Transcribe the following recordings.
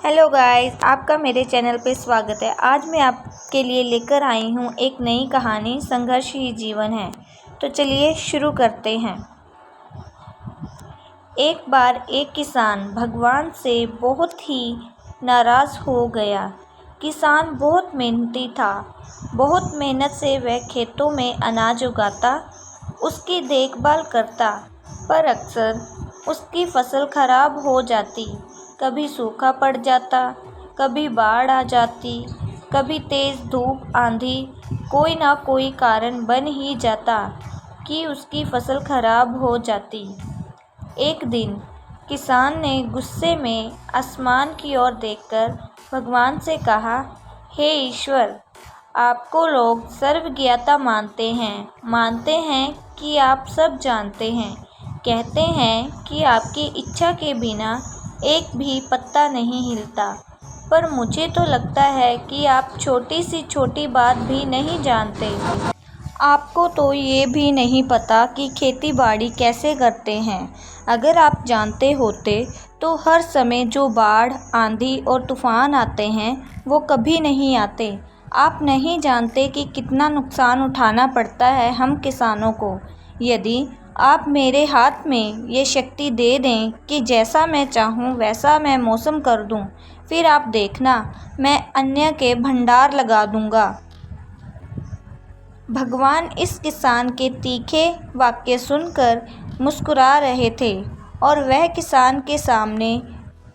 Hello guys, आपका मेरे channel पे स्वागत है। आज मैं आपके लिए लेकर आई हूँ एक नई कहानी, संघर्ष ही जीवन है। तो चलिए शुरू करते हैं। एक बार एक किसान भगवान से बहुत ही नाराज़ हो गया। किसान बहुत मेहनती था। बहुत मेहनत से वह खेतों में अनाज उगाता, उसकी देखभाल करता, पर अक्सर उसकी फसल खराब हो जाती। कभी सूखा पड़ जाता, कभी बाढ़ आ जाती, कभी तेज़ धूप आंधी, कोई ना कोई कारण बन ही जाता कि उसकी फसल खराब हो जाती। एक दिन किसान ने गुस्से में आसमान की ओर देखकर भगवान से कहा, हे ईश्वर, आपको लोग सर्वज्ञता मानते हैं कि आप सब जानते हैं। कहते हैं कि आपकी इच्छा के बिना एक भी पत्ता नहीं हिलता, पर मुझे तो लगता है कि आप छोटी सी छोटी बात भी नहीं जानते। आपको तो ये भी नहीं पता कि खेती बाड़ी कैसे करते हैं। अगर आप जानते होते तो हर समय जो बाढ़, आंधी और तूफान आते हैं वो कभी नहीं आते। आप नहीं जानते कि कितना नुकसान उठाना पड़ता है हम किसानों को। यदि आप मेरे हाथ में ये शक्ति दे दें कि जैसा मैं चाहूँ वैसा मैं मौसम कर दूँ, फिर आप देखना, मैं अन्न के भंडार लगा दूँगा। भगवान इस किसान के तीखे वाक्य सुनकर मुस्कुरा रहे थे और वह किसान के सामने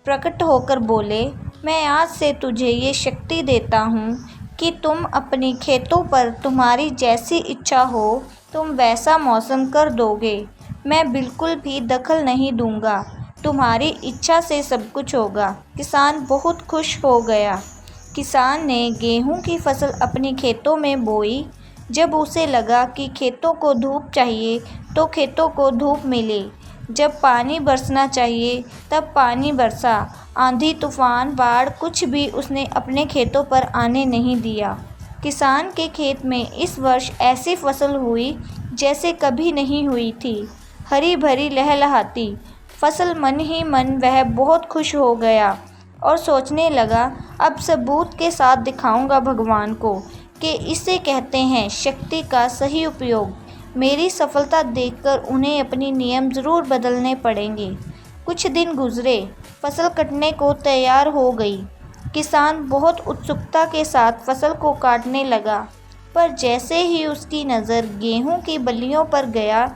प्रकट होकर बोले, मैं आज से तुझे ये शक्ति देता हूँ कि तुम अपनी खेतों पर तुम्हारी जैसी इच्छा हो तुम वैसा मौसम कर दोगे। मैं बिल्कुल भी दखल नहीं दूंगा, तुम्हारी इच्छा से सब कुछ होगा। किसान बहुत खुश हो गया। किसान ने गेहूं की फसल अपनी खेतों में बोई। जब उसे लगा कि खेतों को धूप चाहिए तो खेतों को धूप मिली, जब पानी बरसना चाहिए तब पानी बरसा। आंधी, तूफान, बाढ़ कुछ भी उसने अपने खेतों पर आने नहीं दिया। किसान के खेत में इस वर्ष ऐसी फसल हुई जैसे कभी नहीं हुई थी, हरी भरी लहलहाती फसल। मन ही मन वह बहुत खुश हो गया और सोचने लगा, अब सबूत के साथ दिखाऊंगा भगवान को कि इसे कहते हैं शक्ति का सही उपयोग। मेरी सफलता देखकर उन्हें अपने नियम ज़रूर बदलने पड़ेंगे। कुछ दिन गुजरे, फसल कटने को तैयार हो गई। किसान बहुत उत्सुकता के साथ फसल को काटने लगा, पर जैसे ही उसकी नज़र गेहूं की बल्लियों पर गया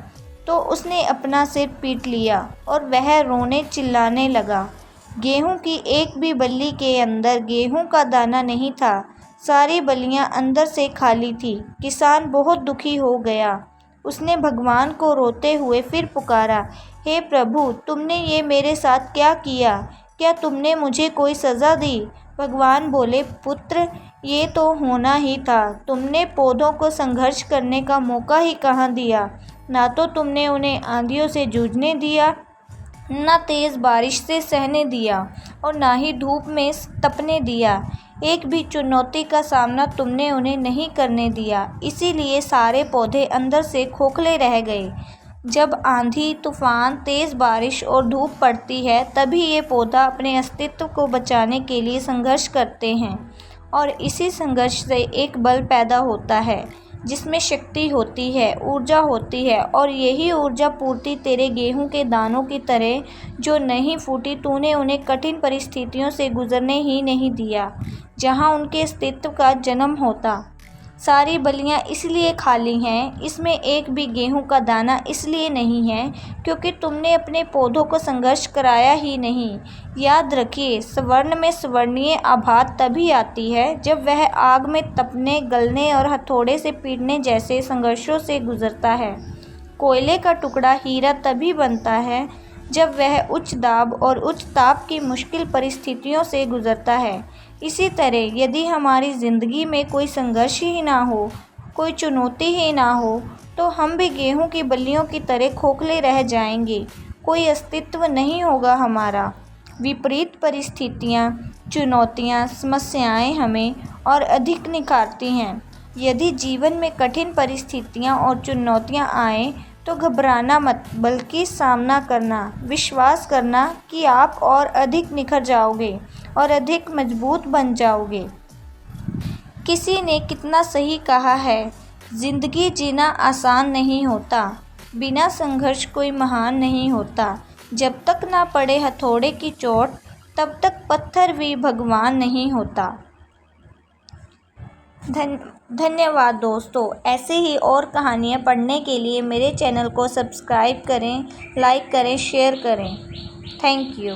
तो उसने अपना सिर पीट लिया और वह रोने चिल्लाने लगा। गेहूं की एक भी बल्ली के अंदर गेहूं का दाना नहीं था, सारी बल्लियां अंदर से खाली थी। किसान बहुत दुखी हो गया। उसने भगवान को रोते हुए फिर पुकारा, हे प्रभु, तुमने ये मेरे साथ क्या किया? क्या तुमने मुझे कोई सज़ा दी? भगवान बोले, पुत्र, ये तो होना ही था। तुमने पौधों को संघर्ष करने का मौका ही कहाँ दिया। ना तो तुमने उन्हें आंधियों से जूझने दिया, ना तेज़ बारिश से सहने दिया और ना ही धूप में तपने दिया। एक भी चुनौती का सामना तुमने उन्हें नहीं करने दिया, इसीलिए सारे पौधे अंदर से खोखले रह गए। जब आंधी, तूफान, तेज़ बारिश और धूप पड़ती है तभी ये पौधा अपने अस्तित्व को बचाने के लिए संघर्ष करते हैं, और इसी संघर्ष से एक बल पैदा होता है जिसमें शक्ति होती है, ऊर्जा होती है। और यही ऊर्जा पूर्ति तेरे गेहूं के दानों की तरह जो नहीं फूटी, तूने उन्हें कठिन परिस्थितियों से गुजरने ही नहीं दिया जहां उनके अस्तित्व का जन्म होता। सारी बल्लियां इसलिए खाली हैं, इसमें एक भी गेहूं का दाना इसलिए नहीं है क्योंकि तुमने अपने पौधों को संघर्ष कराया ही नहीं। याद रखिए, स्वर्ण में स्वर्णीय आभात तभी आती है जब वह आग में तपने, गलने और हथौड़े से पीटने जैसे संघर्षों से गुजरता है। कोयले का टुकड़ा हीरा तभी बनता है जब वह उच्च दाब और उच्च ताप की मुश्किल परिस्थितियों से गुजरता है। इसी तरह यदि हमारी ज़िंदगी में कोई संघर्ष ही ना हो, कोई चुनौती ही ना हो, तो हम भी गेहूं की बल्लियों की तरह खोखले रह जाएंगे, कोई अस्तित्व नहीं होगा हमारा। विपरीत परिस्थितियाँ, चुनौतियाँ, समस्याएं हमें और अधिक निखारती हैं। यदि जीवन में कठिन परिस्थितियाँ और चुनौतियाँ आएँ तो घबराना मत, बल्कि सामना करना, विश्वास करना कि आप और अधिक निखर जाओगे और अधिक मजबूत बन जाओगे। किसी ने कितना सही कहा है, ज़िंदगी जीना आसान नहीं होता, बिना संघर्ष कोई महान नहीं होता। जब तक ना पड़े हथौड़े की चोट, तब तक पत्थर भी भगवान नहीं होता। धन्यवाद दोस्तों। ऐसे ही और कहानियाँ पढ़ने के लिए मेरे चैनल को सब्सक्राइब करें, लाइक करें, शेयर करें। Thank you.